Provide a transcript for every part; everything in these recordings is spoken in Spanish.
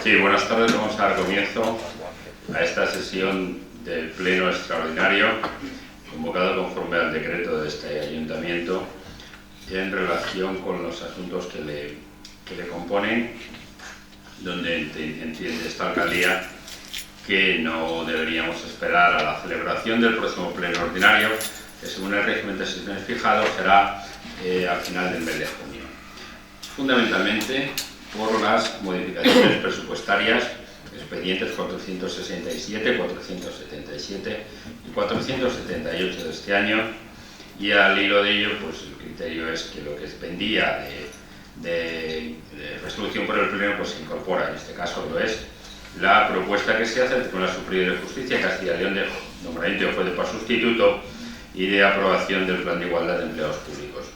Sí, buenas tardes. Vamos a dar comienzo a esta sesión del Pleno Extraordinario, convocado conforme al decreto de este Ayuntamiento, en relación con los asuntos que le componen, donde entiende esta alcaldía que no deberíamos esperar a la celebración del próximo Pleno Ordinario, que según el régimen de sesiones fijado será al final del mes de junio. Fundamentalmente por las modificaciones presupuestarias, expedientes 467, 477 y 478 de este año, y al hilo de ello, pues el criterio es que lo que pendía de resolución por el Pleno pues se incorpora, en este caso lo es la propuesta que se hace con la Superior de Justicia Castilla y León de nombramiento de juez de paz sustituto y de aprobación del Plan de Igualdad de Empleados Públicos.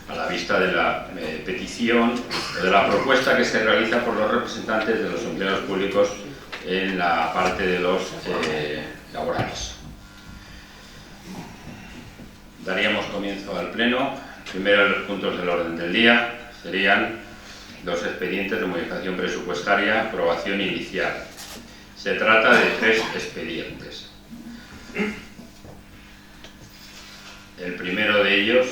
A la vista de la petición o de la propuesta que se realiza por los representantes de los empleados públicos en la parte de los laborales. Daríamos comienzo al Pleno. Primero, los puntos del orden del día serían los expedientes de modificación presupuestaria, aprobación inicial. Se trata de 3 expedientes. El primero de ellos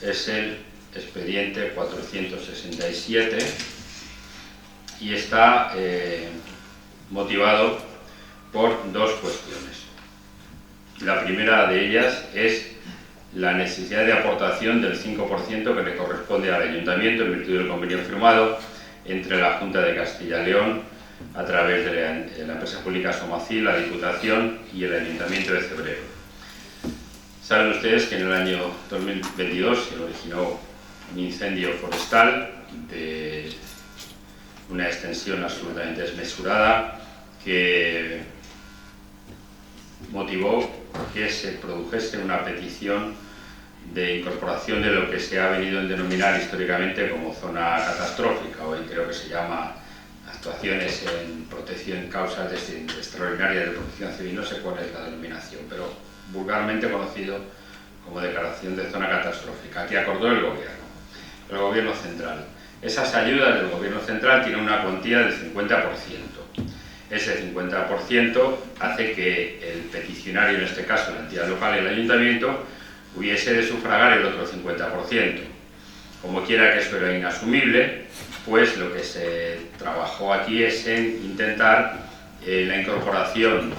es el expediente 467 y está motivado por 2 cuestiones. La primera de ellas es la necesidad de aportación del 5% que le corresponde al Ayuntamiento en virtud del convenio firmado entre la Junta de Castilla y León a través de la empresa pública Somacil, la Diputación y el Ayuntamiento de Cebrero. Saben ustedes que en el año 2022 se originó un incendio forestal de una extensión absolutamente desmesurada que motivó que se produjese una petición de incorporación de lo que se ha venido a denominar históricamente como zona catastrófica, o creo que se llama actuaciones en protección, causas extraordinarias de protección civil, no sé cuál es la denominación, pero vulgarmente conocido como declaración de zona catastrófica, que acordó el Gobierno central. Esas ayudas del Gobierno central tienen una cuantía del 50%. Ese 50% hace que el peticionario, en este caso la entidad local, el Ayuntamiento, hubiese de sufragar el otro 50%. Como quiera que eso era inasumible, pues lo que se trabajó aquí es en intentar la incorporación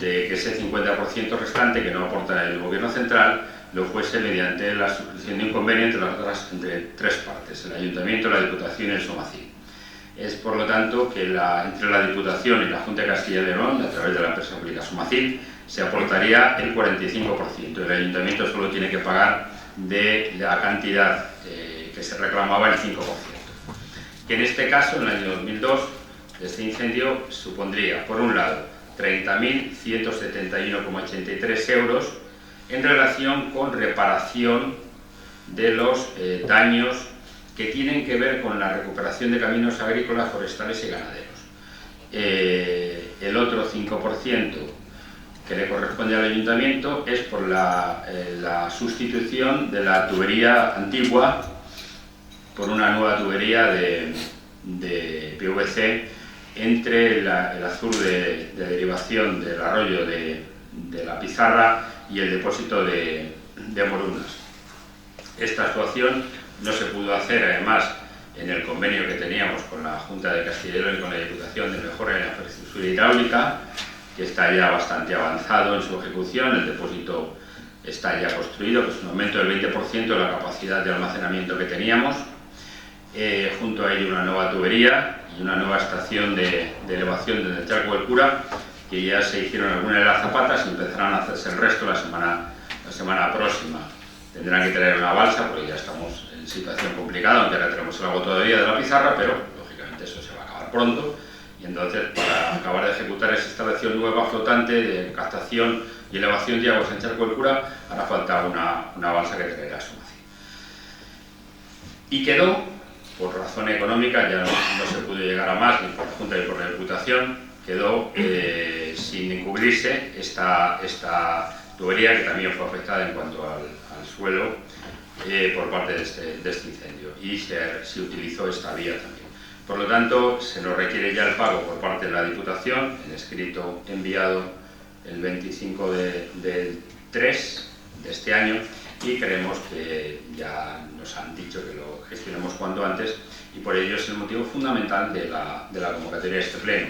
de que ese 50% restante que no aporta el Gobierno central lo fuese mediante la suscripción de un convenio entre 3 partes, el Ayuntamiento, la Diputación y el Somacil. Es por lo tanto que entre la Diputación y la Junta de Castilla y León, a través de la empresa pública Somacil, se aportaría el 45%. El Ayuntamiento solo tiene que pagar de la cantidad que se reclamaba el 5%. Que en este caso, en el año 2002, este incendio supondría, por un lado, 30.171,83 euros en relación con reparación de los daños que tienen que ver con la recuperación de caminos agrícolas, forestales y ganaderos. El otro 5% que le corresponde al Ayuntamiento es por la sustitución de la tubería antigua por una nueva tubería de PVC entre el azur de derivación del arroyo de la Pizarra y el depósito de Morunas. Esta actuación no se pudo hacer, además, en el convenio que teníamos con la Junta de Castilla y León y con la Diputación de mejora en la infraestructura hidráulica, que está ya bastante avanzado en su ejecución. El depósito está ya construido, que es un aumento del 20% de la capacidad de almacenamiento que teníamos. Junto a ello una nueva tubería y una nueva estación de elevación desde el Charco del Cura, que ya se hicieron algunas de las zapatas y empezarán a hacerse el resto la semana próxima. Tendrán que traer una balsa porque ya estamos en situación complicada, aunque ahora tenemos el agua todavía de la Pizarra, pero lógicamente eso se va a acabar pronto. Y entonces, para acabar de ejecutar esa instalación nueva flotante de captación y elevación de aguas en Charco del Cura, hará falta una balsa que traerá Somacil. Y quedó, por razón económica, ya no se pudo llegar a más, ni por la Junta ni por la Diputación, quedó sin encubrirse esta tubería, que también fue afectada en cuanto al suelo por parte de este incendio, y se utilizó esta vía también. Por lo tanto, se nos requiere ya el pago por parte de la Diputación, el escrito enviado el 25 del 3 de este año, y creemos que ya nos han dicho que lo gestionemos cuanto antes, y por ello es el motivo fundamental de la convocatoria de este pleno.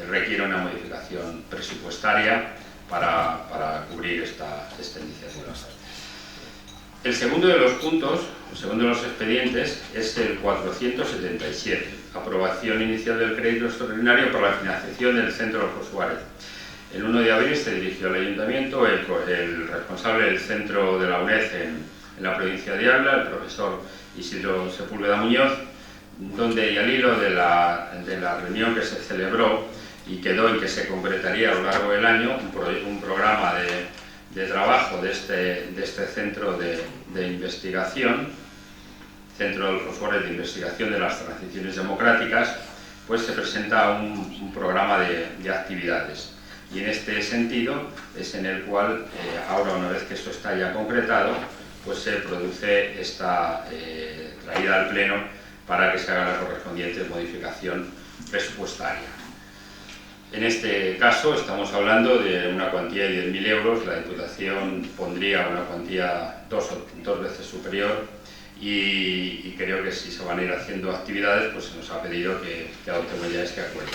Requiere una modificación presupuestaria para cubrir esta iniciativa. El segundo de los puntos, el segundo de los expedientes, es el 477, aprobación inicial del crédito extraordinario para la financiación del Centro Adolfo Suárez. El 1 de abril se dirigió al Ayuntamiento el responsable del centro de la UNED en la provincia de Ávila, el profesor Isidro Sepúlveda Muñoz, donde, y al hilo de la reunión que se celebró y quedó en que se concretaría a lo largo del año un programa de trabajo de este centro de investigación, Centro Adolfo Suárez de Investigación de las Transiciones Democráticas, pues se presenta un programa de actividades. Y en este sentido es en el cual, ahora una vez que esto está ya concretado, pues se produce esta traída al Pleno para que se haga la correspondiente modificación presupuestaria. En este caso estamos hablando de una cuantía de 10.000 euros, la Diputación pondría una cuantía dos veces superior, y creo que si se van a ir haciendo actividades, pues se nos ha pedido que adoptemos ya este acuerdo.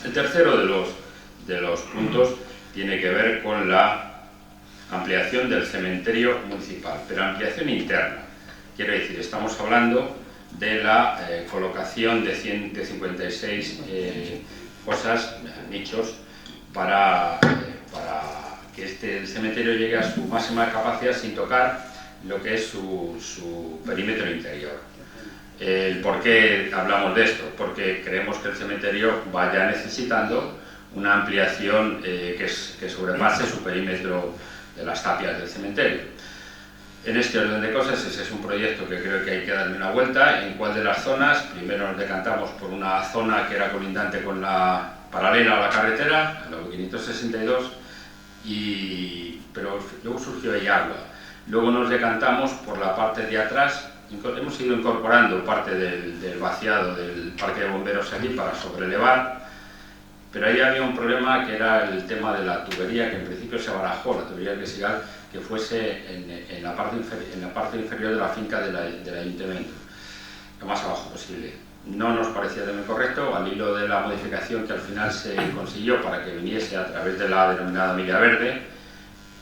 El tercero de los puntos tiene que ver con la ampliación del cementerio municipal, pero ampliación interna. Quiero decir, estamos hablando de la colocación de 56 cosas, nichos, para que el cementerio llegue a su máxima capacidad sin tocar lo que es su perímetro interior. ¿Por qué hablamos de esto? Porque creemos que el cementerio vaya necesitando una ampliación que sobrepase su perímetro de las tapias del cementerio. En este orden de cosas, ese es un proyecto que creo que hay que darle una vuelta. ¿En cuál de las zonas? Primero nos decantamos por una zona que era colindante con la paralela a la carretera, la 562, pero luego surgió ahí agua. Luego nos decantamos por la parte de atrás. Hemos ido incorporando parte del vaciado del parque de bomberos allí para sobrelevar, pero ahí había un problema que era el tema de la tubería, que en principio se barajó, la tubería del Sigal, que fuese en la parte inferior de la finca del Ayuntamiento, lo más abajo posible. No nos parecía de muy correcto, al hilo de la modificación que al final se consiguió para que viniese a través de la denominada milla verde,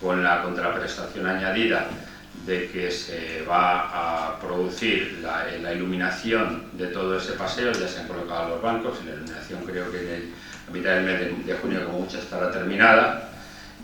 con la contraprestación añadida de que se va a producir la iluminación de todo ese paseo. Ya se han colocado los bancos, y la iluminación creo que a mitad del mes de junio como mucho estará terminada,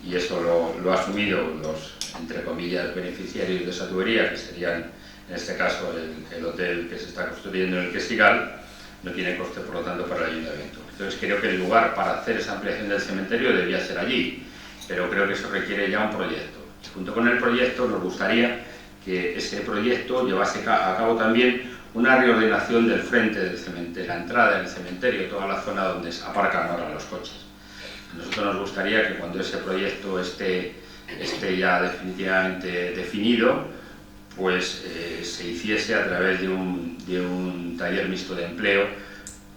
y eso lo ha asumido los, entre comillas, beneficiarios de esa tubería, que serían en este caso el hotel que se está construyendo en el Quesigal. No tiene coste, por lo tanto, para el Ayuntamiento. Entonces creo que el lugar para hacer esa ampliación del cementerio debía ser allí, pero creo que eso requiere ya un proyecto. Junto con el proyecto nos gustaría que ese proyecto llevase a cabo también una reordenación del frente del cementerio, la entrada del cementerio, toda la zona donde se aparcan ahora los coches. A nosotros nos gustaría que cuando ese proyecto esté ya definitivamente definido, pues se hiciese a través de un taller mixto de empleo,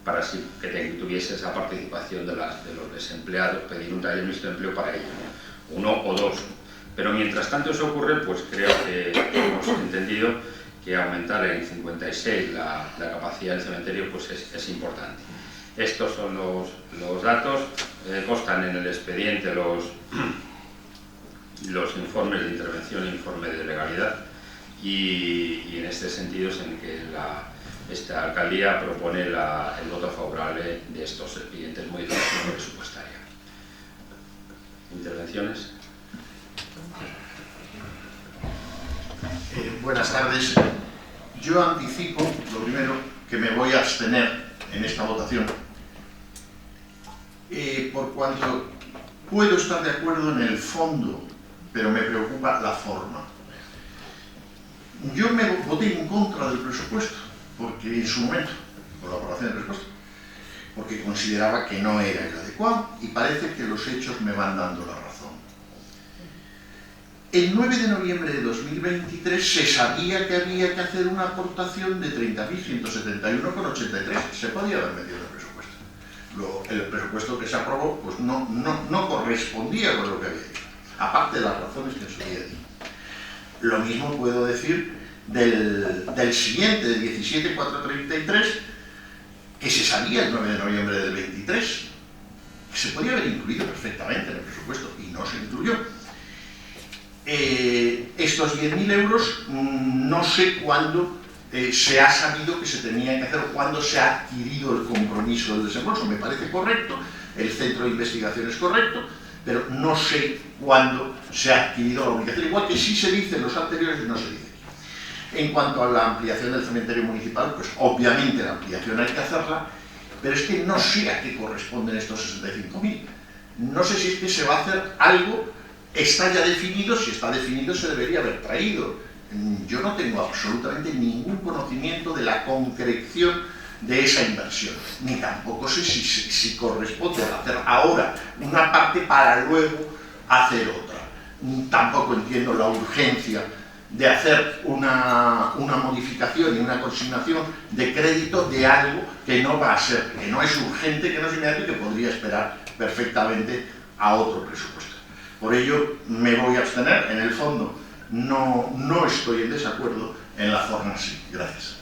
para así que tuviese esa participación de los desempleados, pedir un taller mixto de empleo para ellos, uno o dos. Pero mientras tanto eso ocurre, pues creo que hemos entendido que aumentar en 56 la capacidad del cementerio pues es importante. Estos son los datos, constan en el expediente los informes de intervención e informe de legalidad, y en este sentido es en que esta alcaldía propone el voto favorable de estos expedientes modificación presupuestaria. ¿Intervenciones? Buenas tardes. Yo anticipo, lo primero, que me voy a abstener en esta votación, por cuanto puedo estar de acuerdo en el fondo, pero me preocupa la forma. Yo me voté en contra del presupuesto, porque en su momento, por la aprobación del presupuesto, porque consideraba que no era el adecuado, y parece que los hechos me van dando la razón. el 9 de noviembre de 2023 se sabía que había que hacer una aportación de 30.171,83. Se podía haber metido en el presupuesto. Luego, el presupuesto que se aprobó pues no correspondía con lo que había dicho, aparte de las razones que en su día di. Lo mismo puedo decir del siguiente, del 17.433, que se sabía el 9 de noviembre del 23, que se podía haber incluido perfectamente en el presupuesto y no se incluyó. Estos 10.000 euros no sé cuándo se ha sabido que se tenía que hacer o cuándo se ha adquirido el compromiso del desembolso. Me parece correcto, el centro de investigación es correcto, pero no sé cuándo se ha adquirido la obligación, igual que sí se dice en los anteriores y no se dice aquí. En cuanto a la ampliación del cementerio municipal, pues obviamente la ampliación hay que hacerla, pero es que no sé a qué corresponden estos 65.000. No sé si es que se va a hacer algo, está ya definido, si está definido se debería haber traído. Yo no tengo absolutamente ningún conocimiento de la concreción de esa inversión, ni tampoco sé si corresponde hacer ahora una parte para luego hacer otra. Tampoco entiendo la urgencia de hacer una modificación y una consignación de crédito de algo que no va a ser, que no es urgente, que no es inmediato y que podría esperar perfectamente a otro presupuesto. Por ello me voy a abstener. En el fondo no estoy en desacuerdo, en la forma sí. Gracias.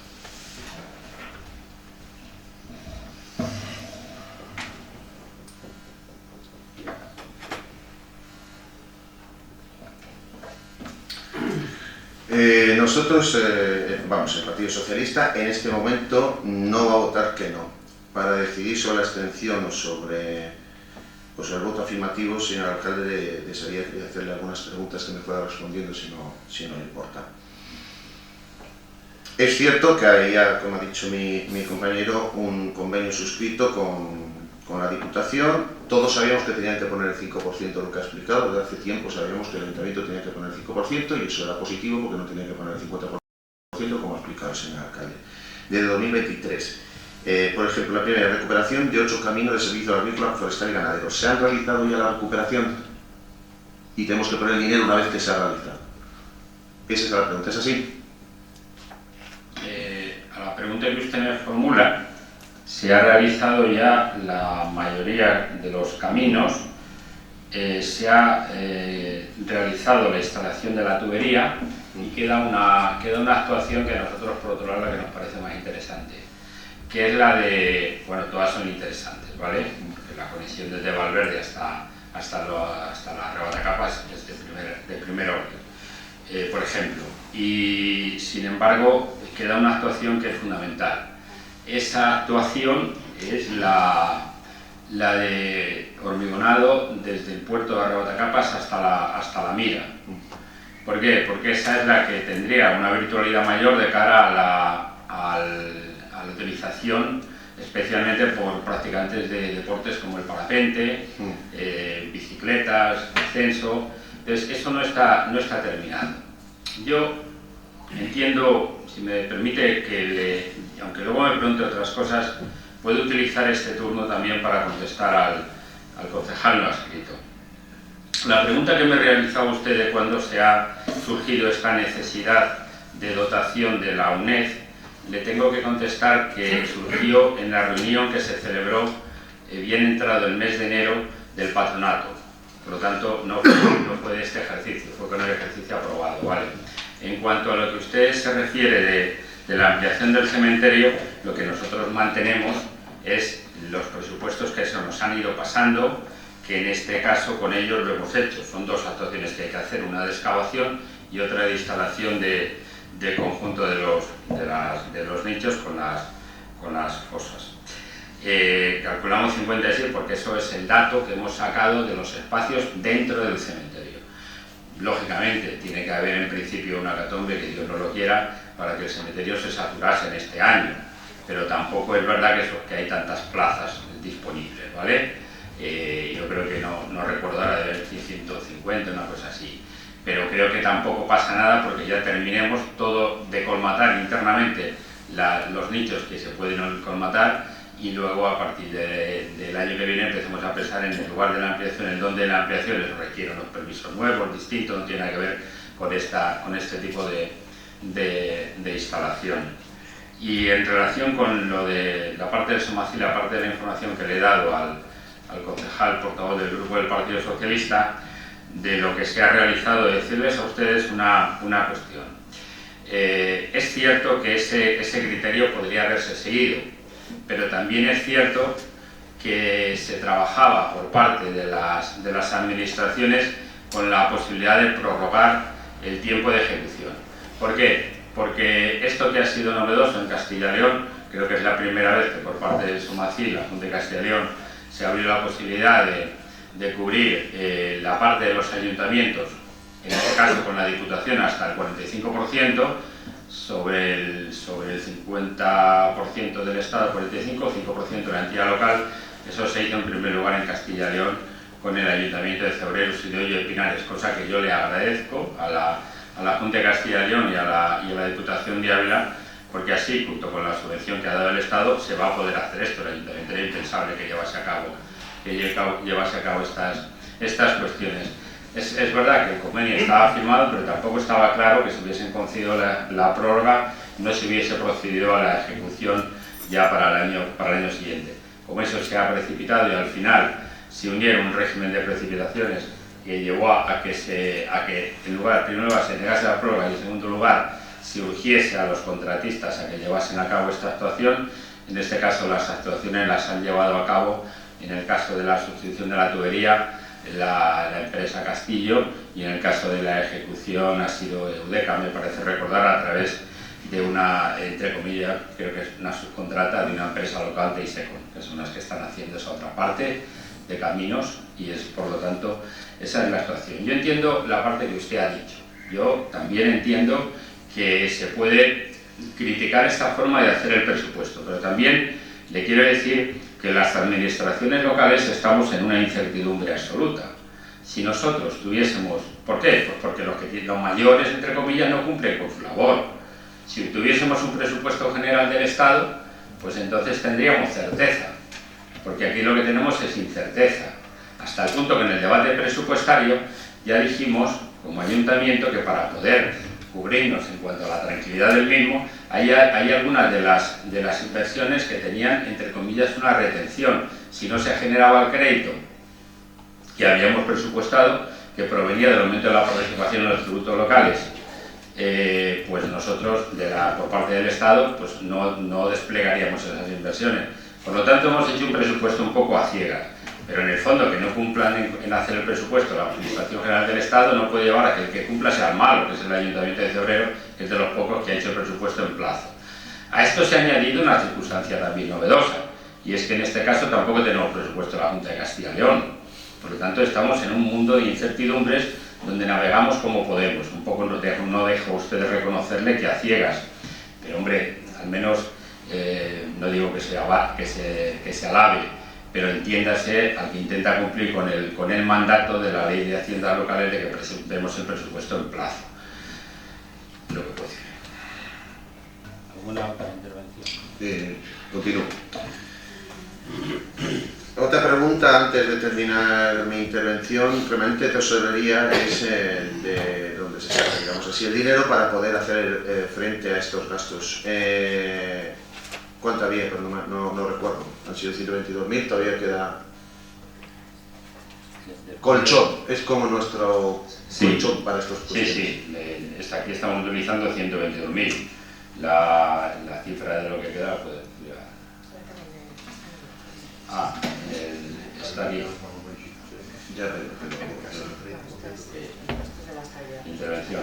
Nosotros, el Partido Socialista, en este momento no va a votar que no. Para decidir sobre la abstención o sobre el voto afirmativo, señor alcalde, desearía hacerle algunas preguntas que me pueda respondiendo si no le importa. Es cierto que había, como ha dicho mi compañero, un convenio suscrito con la Diputación. Todos sabíamos que tenían que poner el 5% de lo que ha explicado. Desde hace tiempo sabíamos que el Ayuntamiento tenía que poner el 5% y eso era positivo porque no tenía que poner el 50%, como ha explicado el señor alcalde. Desde 2023, por ejemplo, la primera recuperación de 8 caminos de servicio agrícola, forestal y ganadero. ¿Se han realizado ya la recuperación? Y tenemos que poner el dinero una vez que se ha realizado. Esa es la pregunta. ¿Es así? A la pregunta que usted me formula, se ha realizado ya la mayoría de los caminos, se ha realizado la instalación de la tubería y queda una actuación que a nosotros, por otro lado, la que nos parece más interesante, que es la de, bueno, todas son interesantes, ¿vale? La conexión desde Valverde hasta la Rabatacapas es de primer orden, por ejemplo, y sin embargo queda una actuación que es fundamental. Esa actuación es la de hormigonado desde el puerto de Arrebatacapas hasta la Mira. ¿Por qué? Porque esa es la que tendría una virtualidad mayor de cara a la utilización, especialmente por practicantes de deportes como el parapente, bicicletas, ascenso. Entonces, eso no está terminado. Yo entiendo, si me permite, que aunque luego me pregunte otras cosas, puedo utilizar este turno también para contestar al concejal no adscrito. La pregunta que me realizaba usted de cuándo se ha surgido esta necesidad de dotación de la UNED, le tengo que contestar que surgió en la reunión que se celebró bien entrado el mes de enero del patronato. Por lo tanto, no fue de este ejercicio, fue con el ejercicio aprobado, ¿vale? En cuanto a lo que usted se refiere de la ampliación del cementerio, lo que nosotros mantenemos es los presupuestos que se nos han ido pasando, que en este caso con ellos lo hemos hecho. Son dos actuaciones que hay que hacer, una de excavación y otra de instalación de conjunto de los nichos con las fosas. Calculamos 56 porque eso es el dato que hemos sacado de los espacios dentro del cementerio. Lógicamente tiene que haber en principio una hecatombe, que Dios no lo quiera, para que el cementerio se saturase en este año, pero tampoco es verdad que hay tantas plazas disponibles, ¿vale? Yo creo que no recuerdo ahora de haber 150, una cosa así, pero creo que tampoco pasa nada porque ya terminemos todo de colmatar internamente los nichos que se pueden colmatar y luego a partir del año que viene empecemos a pensar en el lugar de la ampliación, en donde la ampliación requiere unos permisos nuevos, distintos, no tiene nada que ver con este tipo de instalación. Y en relación con lo de la parte del SOMACIL, la parte de la información que le he dado al concejal portavoz del Grupo del Partido Socialista, de lo que se ha realizado, decirles a ustedes una cuestión. Es cierto que ese criterio podría haberse seguido, pero también es cierto que se trabajaba por parte de las administraciones con la posibilidad de prorrogar el tiempo de ejecución. ¿Por qué? Porque esto que ha sido novedoso en Castilla y León, creo que es la primera vez que por parte del SOMACIL, la Junta de Castilla y León, se abrió la posibilidad de cubrir la parte de los ayuntamientos, en este caso con la Diputación hasta el 45%, sobre el 50% del Estado, 45, 5% de la entidad local. Eso se hizo en primer lugar en Castilla y León con el Ayuntamiento de Cebreros y de Hoyo de Pinares, cosa que yo le agradezco a la Junta de Castilla y León y a la Diputación de Ávila, porque así, junto con la subvención que ha dado el Estado, se va a poder hacer esto. El Ayuntamiento era impensable que llevase a cabo estas cuestiones. Es verdad que el convenio estaba firmado, pero tampoco estaba claro que se hubiesen concedido la prórroga, no se hubiese procedido a la ejecución ya para el año siguiente. Como eso se ha precipitado y al final se unieron un régimen de precipitaciones que llevó a que en primer lugar se negase la prórroga y en segundo lugar se urgiese a los contratistas a que llevasen a cabo esta actuación. En este caso las actuaciones las han llevado a cabo, en el caso de la sustitución de la tubería, la empresa Castillo, y en el caso de la ejecución ha sido Eudeca, me parece recordar, a través de una, entre comillas, creo que es una subcontrata de una empresa local de Isecon, que son las que están haciendo esa otra parte de caminos, y es, por lo tanto, esa es la actuación. Yo entiendo la parte que usted ha dicho. Yo también entiendo que se puede criticar esta forma de hacer el presupuesto, pero también le quiero decir que las administraciones locales estamos en una incertidumbre absoluta. Si nosotros tuviésemos... ¿Por qué? Pues porque los mayores, entre comillas, no cumplen con su labor. Si tuviésemos un presupuesto general del Estado, pues entonces tendríamos certeza, porque aquí lo que tenemos es incerteza, hasta el punto que en el debate presupuestario ya dijimos, como ayuntamiento, que para poder cubrirnos en cuanto a la tranquilidad del mismo, hay algunas de las inversiones que tenían, entre comillas, una retención. Si no se generaba el crédito que habíamos presupuestado, que provenía del aumento de la participación en los tributos locales, pues nosotros, por parte del Estado, pues no desplegaríamos esas inversiones. Por lo tanto, hemos hecho un presupuesto un poco a ciegas, pero en el fondo, que no cumplan en hacer el presupuesto la Administración General del Estado no puede llevar a que el que cumpla sea el malo, que es el Ayuntamiento de Cebrero, que es de los pocos que ha hecho el presupuesto en plazo. A esto se ha añadido una circunstancia también novedosa, y es que en este caso tampoco tenemos presupuesto de la Junta de Castilla y León. Por lo tanto, estamos en un mundo de incertidumbres donde navegamos como podemos. Un poco no dejo a ustedes reconocerle que a ciegas, pero hombre, al menos no digo que se alabe, pero entiéndase al que intenta cumplir con el mandato de la Ley de Haciendas Locales de que presentemos el presupuesto en plazo. Lo que puedo decir. ¿Alguna otra intervención? Continúo. Otra pregunta antes de terminar mi intervención. Remanente de tesorería es de donde se saca, digamos así, el dinero para poder hacer frente a estos gastos. ¿Cuánto había? Pero no recuerdo. Han sido 122.000, todavía queda colchón. Es como nuestro colchón para estos proyectos. Sí. Aquí estamos utilizando 122.000. La cifra de lo que queda, pues... está aquí. Ya veo. Intervención.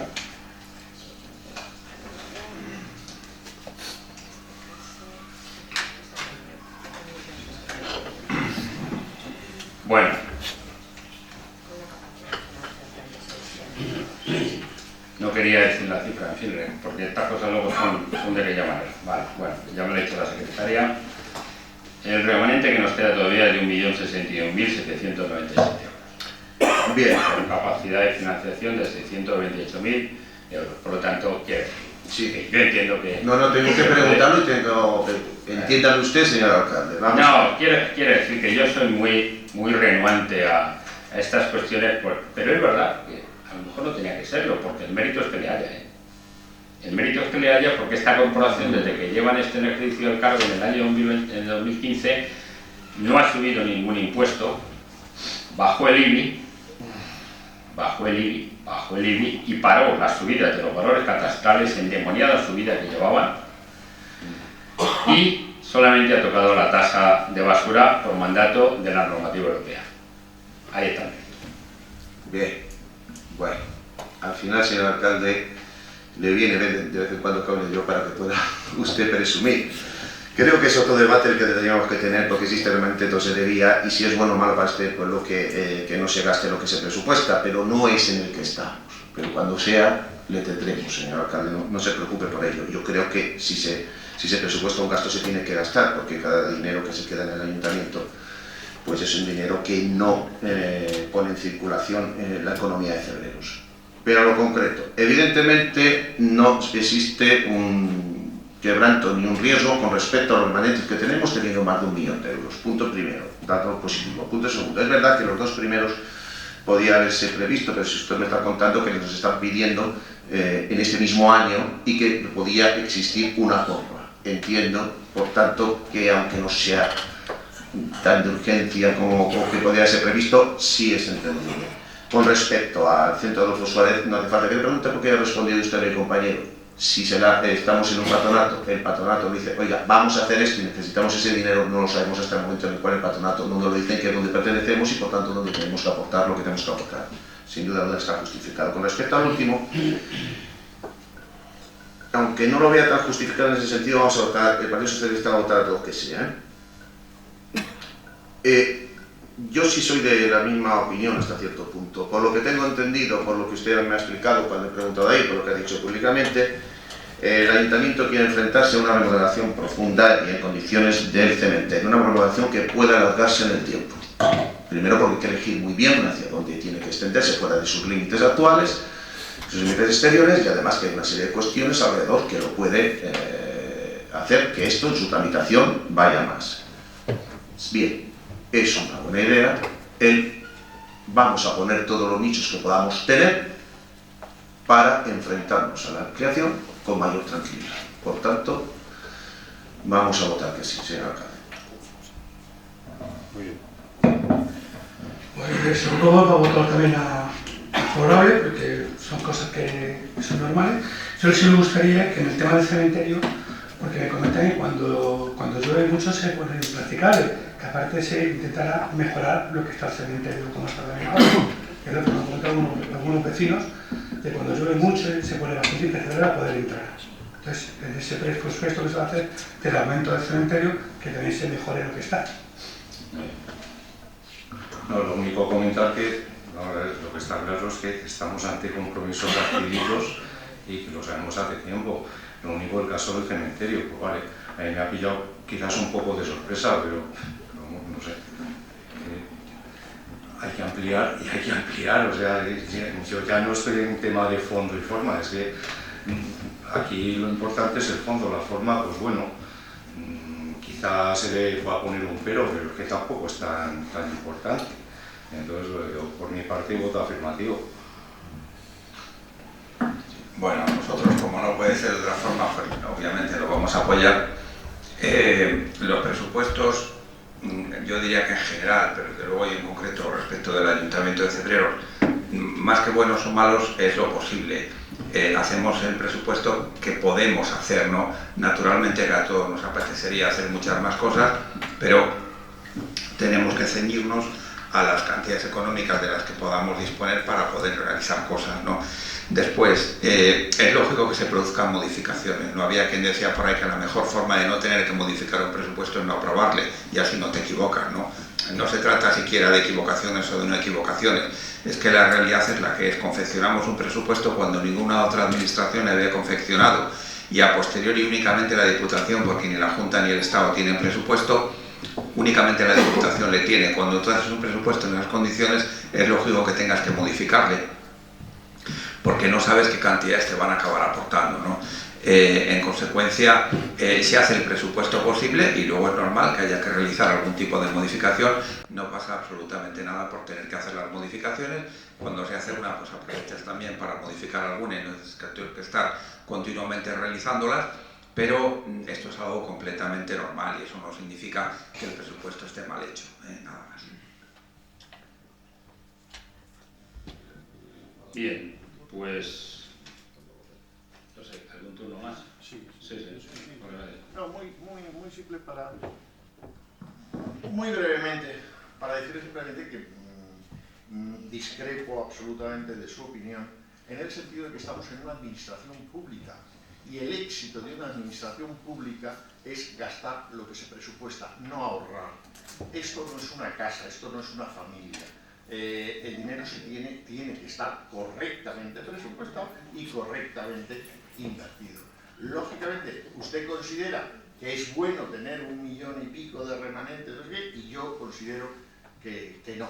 Bueno. No quería decir la cifra, en fin, porque estas cosas luego son de aquella manera. Vale, bueno, ya me lo ha dicho la secretaria. El remanente que nos queda todavía es de 1.061.797 euros. Bien. Con capacidad de financiación de 628.000 euros. Por lo tanto, Sí. Yo entiendo que... No, tengo que preguntarlo y tengo... Entiéndalo usted, señor alcalde. Vamos No, quiero decir que yo soy muy renuente a estas cuestiones, pero es verdad que a lo mejor no tenía que serlo, porque el mérito es que le haya, ¿eh? El mérito es que le haya, porque esta corporación, desde que llevan este ejercicio del cargo en el año 2015, no ha subido ningún impuesto, bajó el IBI y paró las subidas de los valores catastrales, endemoniada subida que llevaban, y solamente ha tocado la tasa de basura por mandato de la normativa europea. Ahí está. Bien, bueno, al final, señor alcalde, le viene de vez en cuando que hable yo para que pueda usted presumir. Creo que es otro debate el que tendríamos que tener, porque existe realmente tesorería y si es bueno o malo gaste, pues lo que no se gaste lo que se presupuesta, pero no es en el que estamos. Pero cuando sea, le tendremos, señor alcalde, no se preocupe por ello. Yo creo que si se presupuesta un gasto se tiene que gastar, porque cada dinero que se queda en el ayuntamiento pues es un dinero que no pone en circulación la economía de Cebreros. Pero a lo concreto, evidentemente no existe un quebranto ni un riesgo con respecto a los remanentes que tenemos, teniendo más de 1 millón de euros. Punto primero, dato positivo. Punto segundo, es verdad que los 2 primeros podía haberse previsto, pero si usted me está contando que nos están pidiendo en este mismo año y que podía existir una prórroga. Entiendo, por tanto, que aunque no sea tan de urgencia como que podría ser previsto, sí es entendible. Con respecto al centro Adolfo Suárez, no hace falta que le pregunte porque ha respondido usted al compañero. Si estamos en un patronato, el patronato dice, oiga, vamos a hacer esto y necesitamos ese dinero, no lo sabemos hasta el momento en el cual el patronato no nos lo dice, que es donde pertenecemos y por tanto donde tenemos que aportar lo que tenemos que aportar. Sin duda no está justificado. Con respecto al último, aunque no lo vea tan justificado en ese sentido, vamos a votar, el Partido Socialista va a votar lo que sea. Yo sí soy de la misma opinión hasta cierto punto. Por lo que tengo entendido, por lo que usted me ha explicado cuando he preguntado ahí, por lo que ha dicho públicamente, el Ayuntamiento quiere enfrentarse a una remodelación profunda y en condiciones del cementerio, una remodelación que pueda alargarse en el tiempo. Primero porque hay que elegir muy bien hacia dónde tiene que extenderse fuera de sus límites actuales, sus límites exteriores, y además que hay una serie de cuestiones alrededor que lo puede hacer que esto en su tramitación vaya más. Bien, es una buena idea. Vamos a poner todos los nichos que podamos tener para enfrentarnos a la ampliación con mayor tranquilidad. Por tanto, vamos a votar que sí, señor alcalde. Muy bien. Pues sobre todo va a votar también a favorable, porque son cosas que son normales. Yo sí me gustaría que en el tema del cementerio, porque me comentan que cuando llueve mucho se pone impracticable, que aparte se intentará mejorar lo que está el cementerio como está ahora. Que es lo que me han comentado algunos vecinos, de cuando llueve mucho se pone bastante impracticable para poder entrar. Entonces, en ese presupuesto que se va a hacer del aumento del cementerio, que también se mejore lo que está. No, lo único comentar que lo que está claro es que estamos ante compromisos adquiridos y que lo sabemos hace tiempo. Lo único el caso del cementerio, pues vale, a mí me ha pillado quizás un poco de sorpresa, pero no sé. Hay que ampliar y hay que ampliar, o sea, yo ya no estoy en tema de fondo y forma, es que aquí lo importante es el fondo, la forma, pues bueno, quizás se le va a poner un pero es que tampoco es tan importante. Entonces, yo por mi parte voto afirmativo. Bueno, nosotros, como no puede ser de otra forma, pues, obviamente lo vamos a apoyar. Los presupuestos, yo diría que en general, pero desde luego y en concreto respecto del Ayuntamiento de Cebreros, más que buenos o malos, es lo posible. Hacemos el presupuesto que podemos hacer, ¿no? Naturalmente que a todos nos apetecería hacer muchas más cosas, pero tenemos que ceñirnos a las cantidades económicas de las que podamos disponer para poder realizar cosas, ¿no? Después, es lógico que se produzcan modificaciones. No había quien decía por ahí que la mejor forma de no tener que modificar un presupuesto es no aprobarle, y así no te equivocas, ¿no? No se trata siquiera de equivocaciones o de no equivocaciones, es que la realidad es la que es. Confeccionamos un presupuesto cuando ninguna otra administración había confeccionado, y a posteriori únicamente la Diputación, porque ni la Junta ni el Estado tienen presupuesto, únicamente la Diputación le tiene. Cuando tú haces un presupuesto en las condiciones, es lógico que tengas que modificarle, porque no sabes qué cantidades te van a acabar aportando, ¿no? En consecuencia, se hace el presupuesto posible y luego es normal que haya que realizar algún tipo de modificación. No pasa absolutamente nada por tener que hacer las modificaciones. Cuando se hace una, pues aprovechas también para modificar alguna y no tienes que estar continuamente realizándolas. Pero esto es algo completamente normal y eso no significa que el presupuesto esté mal hecho, nada más. Bien, pues... no sé, ¿algún turno más? Sí. No, muy simple para... Muy brevemente, para decirle simplemente que discrepo absolutamente de su opinión en el sentido de que estamos en una administración pública y el éxito de una administración pública es gastar lo que se presupuesta, no ahorrar. Esto no es una casa, esto no es una familia. El dinero tiene que estar correctamente presupuestado y correctamente invertido. Lógicamente, usted considera que es bueno tener 1,000,000 y pico de remanentes, ¿no? Y yo considero que no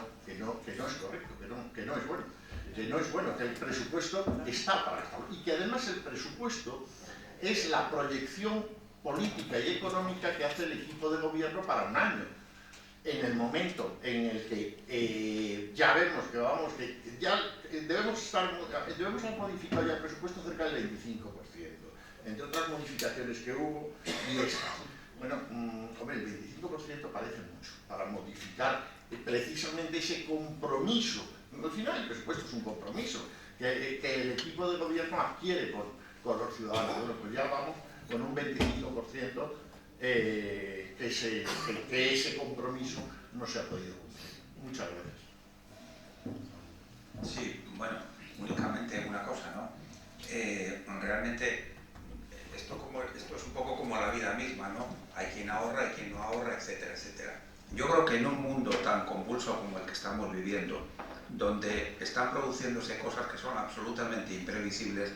es correcto, que no es bueno. Que no es bueno, que el presupuesto está para gastarlo y que además el presupuesto es la proyección política y económica que hace el equipo de gobierno para un año. En el momento en el que ya vemos que ya debemos haber modificado ya el presupuesto cerca del 25%, entre otras modificaciones que hubo y estas. Bueno, hombre, el 25% parece mucho para modificar precisamente ese compromiso. Al final el presupuesto es un compromiso que el equipo de gobierno adquiere con los ciudadanos. Bueno, pues ya vamos con un 25%. Que ese compromiso no se ha podido cumplir. Muchas gracias. Sí, bueno, únicamente una cosa, ¿no? Realmente esto es un poco como la vida misma, ¿no? Hay quien ahorra, hay quien no ahorra, etcétera, etcétera. Yo creo que en un mundo tan convulso como el que estamos viviendo, donde están produciéndose cosas que son absolutamente imprevisibles,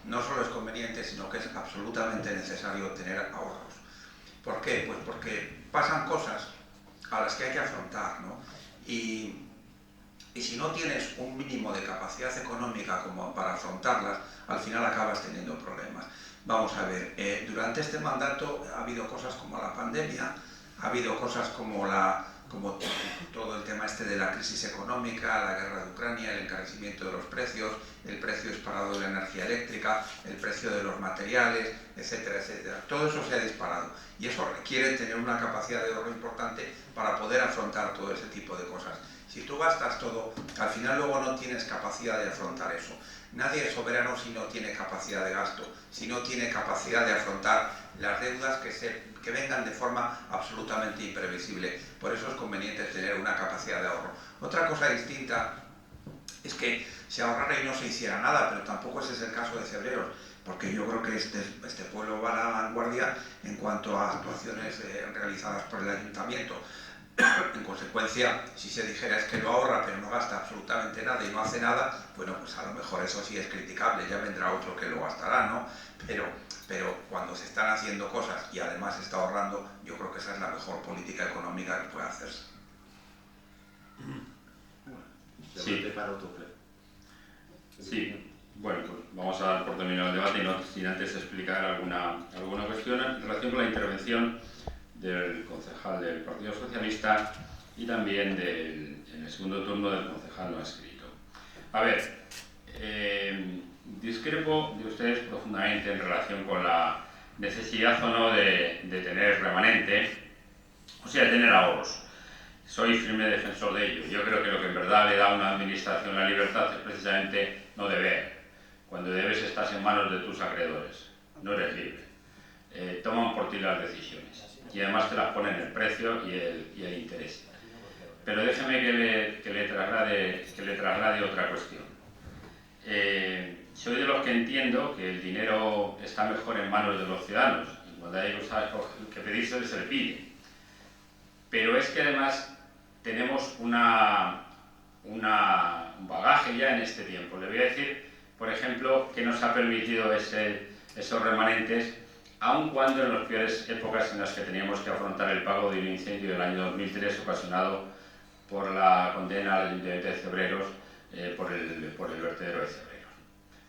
no solo es conveniente, sino que es absolutamente necesario tener ahorros. ¿Por qué? Pues porque pasan cosas a las que hay que afrontar, ¿no? Y si no tienes un mínimo de capacidad económica como para afrontarlas, al final acabas teniendo problemas. Vamos a ver, durante este mandato ha habido cosas como la pandemia, ha habido cosas como todo el tema de la crisis económica, la guerra de Ucrania, el encarecimiento de los precios, el precio disparado de la energía eléctrica, el precio de los materiales, etcétera, etcétera. Todo eso se ha disparado y eso requiere tener una capacidad de ahorro importante para poder afrontar todo ese tipo de cosas. Si tú gastas todo, al final luego no tienes capacidad de afrontar eso. Nadie es soberano si no tiene capacidad de gasto, si no tiene capacidad de afrontar las deudas que vengan de forma absolutamente imprevisible. Por eso es conveniente tener una capacidad de ahorro. Otra cosa distinta es que se ahorrara y no se hiciera nada, pero tampoco ese es el caso de Cebreros, porque yo creo que este pueblo va a la vanguardia en cuanto a actuaciones realizadas por el ayuntamiento. En consecuencia, si se dijera es que lo ahorra pero no gasta absolutamente nada y no hace nada, bueno, pues a lo mejor eso sí es criticable, ya vendrá otro que lo gastará, ¿no? Pero cuando se están haciendo cosas y además se está ahorrando, yo creo que esa es la mejor política económica que puede hacerse. Sí. Sí, bueno, pues vamos a dar por terminado el debate y no sin antes explicar alguna cuestión en relación con la intervención del concejal del Partido Socialista y también en el segundo turno del concejal no escrito. A ver, discrepo de ustedes profundamente en relación con la necesidad o no de tener remanente, o sea, de tener ahorros. Soy firme defensor de ello. Yo creo que lo que en verdad le da a una administración la libertad es precisamente no deber. Cuando debes estás en manos de tus acreedores, no eres libre. Toman por ti las decisiones y además te las ponen el precio y el interés. Pero déjeme que le traslade otra cuestión. Soy de los que entiendo que el dinero está mejor en manos de los ciudadanos y cuando hay cosas que pedirse se le pide. Pero es que además tenemos un bagaje ya en este tiempo. Le voy a decir, por ejemplo, que nos ha permitido esos remanentes, aun cuando en las peores épocas en las que teníamos que afrontar el pago de un incendio del año 2003 ocasionado por la condena al Ayuntamiento de Cebreros por el vertedero de Cebreros.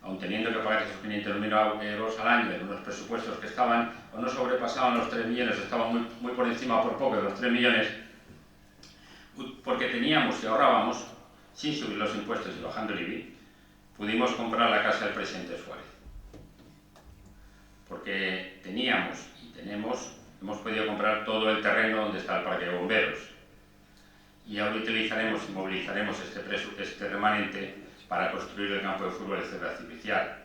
aun teniendo que pagar esos 500.000 euros al año en unos presupuestos que estaban o no sobrepasaban los 3 millones, estaban muy por encima por poco de los 3 millones, porque teníamos y ahorrábamos, sin subir los impuestos y bajando el IBI, pudimos comprar la casa del presidente Suárez. Porque teníamos y hemos podido comprar todo el terreno donde está el parque de bomberos. Y ahora utilizaremos y movilizaremos este remanente para construir el campo de fútbol de césped artificial.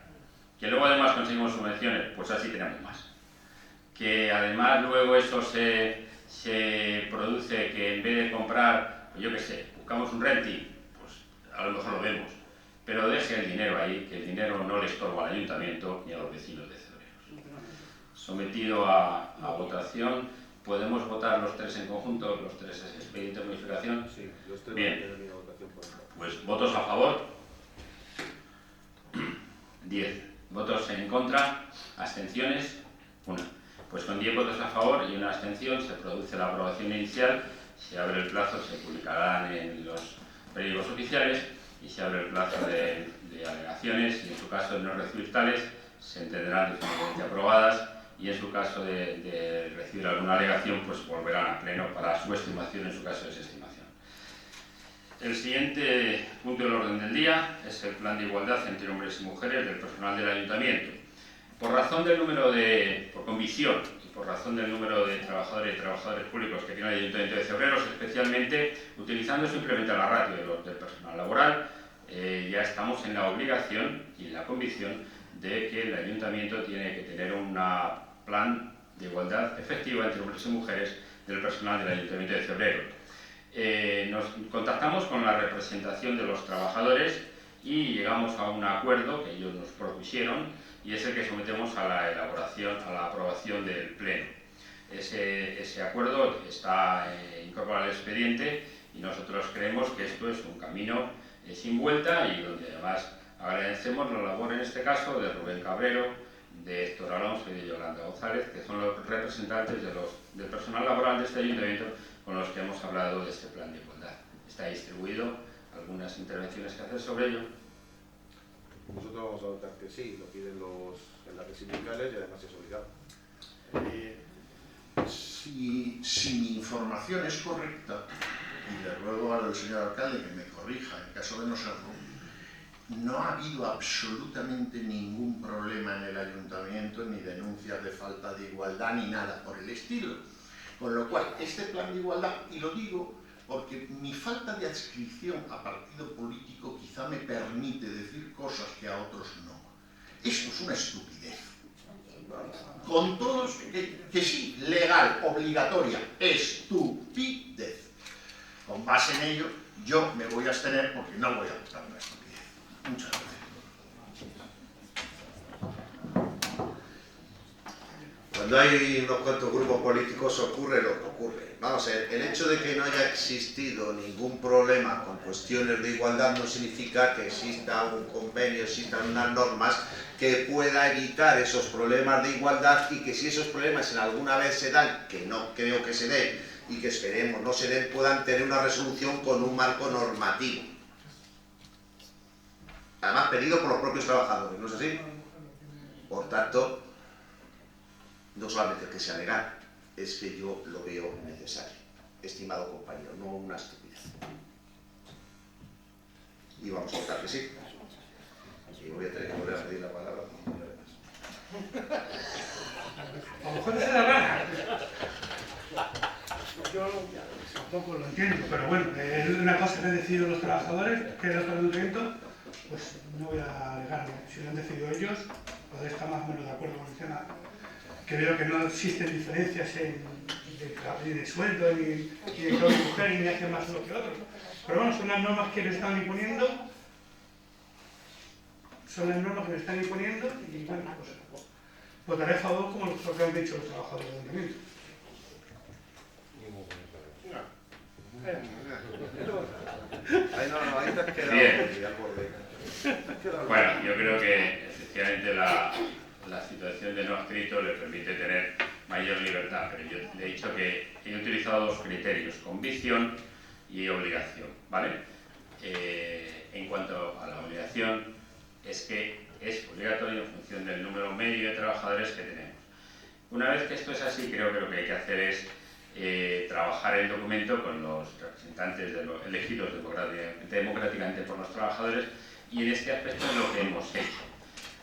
Que luego además conseguimos subvenciones, pues así tenemos más. Que además luego eso se produce que en vez de comprar, pues yo qué sé, buscamos un renting, pues a lo mejor lo vemos. Pero deje el dinero ahí, que el dinero no le estorba al ayuntamiento ni a los vecinos de Cebreros. Sometido a votación, ¿podemos votar los tres en conjunto, los tres expedientes de modificación? Sí, los tres. Bien, pues votos a favor, 10. Votos en contra, abstenciones, 1. Pues con 10 votos a favor y una abstención se produce la aprobación inicial, se abre el plazo, se publicarán en los periódicos oficiales y se abre el plazo de alegaciones y en su caso de no recibir tales se entenderán definitivamente aprobadas y en su caso de recibir alguna alegación pues volverán a pleno para su estimación en su caso de desestimación. El siguiente punto del orden del día es el plan de igualdad entre hombres y mujeres del personal del ayuntamiento. Por convicción y por razón del número de trabajadores y trabajadores públicos que tiene el Ayuntamiento de Cebreros, especialmente utilizando simplemente la ratio del personal laboral, ya estamos en la obligación y en la convicción de que el Ayuntamiento tiene que tener un plan de igualdad efectiva entre hombres y mujeres del personal del Ayuntamiento de Cebreros. Nos contactamos con la representación de los trabajadores y llegamos a un acuerdo que ellos nos propusieron y es el que sometemos a la elaboración, a la aprobación del Pleno. Ese acuerdo está incorporado al expediente y nosotros creemos que esto es un camino sin vuelta y donde además agradecemos la labor en este caso de Rubén Cabrero, de Héctor Alonso y de Yolanda González, que son los representantes del personal laboral de este ayuntamiento con los que hemos hablado de este plan de igualdad. Está distribuido, algunas intervenciones que hacer sobre ello. Nosotros vamos a votar que sí, lo piden los enlaces sindicales y además es obligado. Si mi información es correcta, y le ruego al señor alcalde que me corrija en caso de no serlo, no ha habido absolutamente ningún problema en el ayuntamiento, ni denuncias de falta de igualdad, ni nada por el estilo. Con lo cual, este plan de igualdad, y lo digo porque mi falta de adscripción a partido político quizá me permite decir cosas que a otros no. Esto es una estupidez. Con todos, que sí, legal, obligatoria, estupidez. Con base en ello, yo me voy a abstener porque no voy a votar una estupidez. Muchas gracias. Cuando hay unos cuantos grupos políticos ocurre lo que ocurre. Vamos a ver, el hecho de que no haya existido ningún problema con cuestiones de igualdad no significa que exista un convenio, existan unas normas que pueda evitar esos problemas de igualdad y que si esos problemas en alguna vez se dan, que no creo que se den y que esperemos no se den, puedan tener una resolución con un marco normativo. Además pedido por los propios trabajadores, ¿no es así? Por tanto, no solamente que sea legal, es que yo lo veo necesario, estimado compañero, no una estupidez. Y vamos a votar que sí. Y voy a tener que volver a pedir la palabra. A lo mejor es la gana. Yo tampoco lo entiendo, pero bueno, es una cosa que han decidido los trabajadores, que es el ayuntamiento, pues no voy a alegar. Si lo han decidido ellos, podré estar más o menos de acuerdo con el tema. Que veo que no existen diferencias ni de sueldo, ni de hombre y mujer, ni hacen más uno que otro. Pero bueno, son las normas que le están imponiendo. Son las normas que me están imponiendo y bueno, pues votaré a favor como lo que han dicho los trabajadores del ayuntamiento. Ahí te has quedado. Bien. Bueno, yo creo que efectivamente la situación de no adscrito le permite tener mayor libertad, pero yo le he dicho que he utilizado dos criterios, convicción y obligación, ¿vale? En cuanto a la obligación, es que es obligatorio en función del número medio de trabajadores que tenemos. Una vez que esto es así, creo que lo que hay que hacer es trabajar el documento con los representantes elegidos democráticamente por los trabajadores, y en este aspecto es lo que hemos hecho.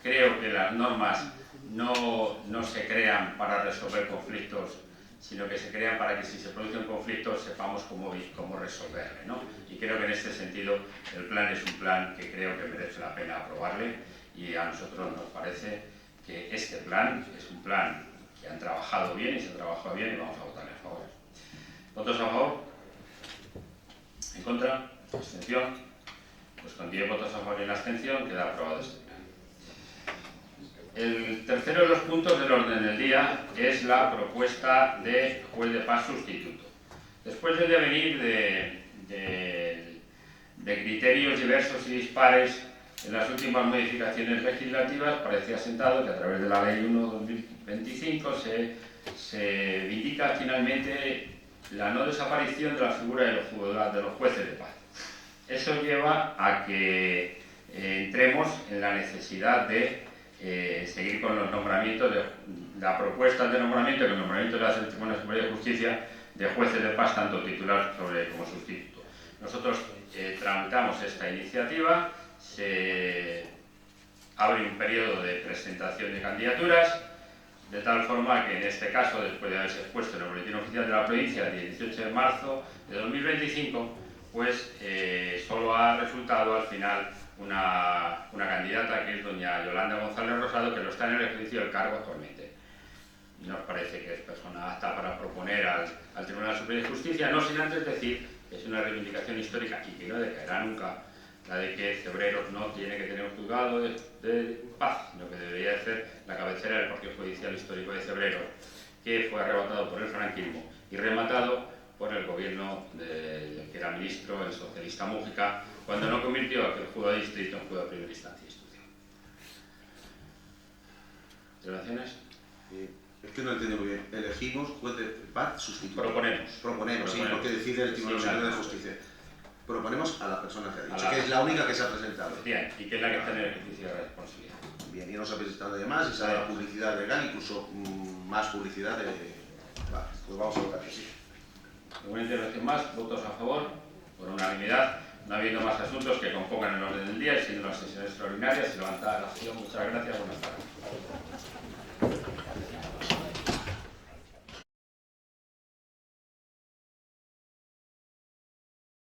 Creo que las normas no se crean para resolver conflictos, sino que se crean para que si se produce un conflicto sepamos cómo resolverle, ¿no? Y creo que en este sentido el plan es un plan que creo que merece la pena aprobarle, y a nosotros nos parece que este plan es un plan que han trabajado bien y se ha trabajado bien, y vamos a votarle a favor. ¿Votos a favor? ¿En contra? ¿Abstención? Pues con 10 votos a favor y una abstención queda aprobado este plan. El tercero de los puntos del orden del día es la propuesta de juez de paz sustituto. Después de venir de criterios diversos y dispares en las últimas modificaciones legislativas, parecía sentado que a través de la Ley 1/2025 se vindica finalmente la no desaparición de la figura de los jueces de paz. Eso lleva a que entremos en la necesidad de seguir con los nombramientos, la propuesta de nombramiento, que el nombramiento de la Tribunal Superior de Justicia de jueces de paz, tanto titular como sustituto. Nosotros tramitamos esta iniciativa, se abre un periodo de presentación de candidaturas, de tal forma que en este caso, después de haberse expuesto en el Boletín Oficial de la Provincia el 18 de marzo de 2025, pues solo ha resultado al final una candidata, que es doña Yolanda González Rosado, que lo está en el ejercicio del cargo actualmente. Nos parece que es persona apta para proponer al Tribunal Superior de Justicia, no sin antes decir que es una reivindicación histórica y que no decaerá nunca, la de que Cebreros no tiene que tener un juzgado de paz, sino que debería ser la cabecera del Partido Judicial Histórico de Cebreros, que fue arrebatado por el franquismo y rematado por el gobierno del que era ministro, el socialista Mújica, cuando no convirtió aquel juzgado de distrito en juzgado de primera instancia e instrucción. ¿Observaciones? Es que no entiendo muy bien. Elegimos juez de paz sustituto. Proponemos, sí, porque decide el Tribunal Superior de Justicia. Proponemos a la persona que ha dicho, que es la única que se ha presentado. Bien, y que es la que está en el ejercicio de la responsabilidad. Bien, y no se ha presentado de más, y se ha dado publicidad legal, incluso más publicidad de... Vale, pues vamos a votar que sí. ¿Alguna intervención más? ¿Votos a favor? Por unanimidad. No habiendo más asuntos que compongan el orden del día y siendo las sesiones extraordinarias, se levanta la sesión. Muchas gracias. Buenas tardes.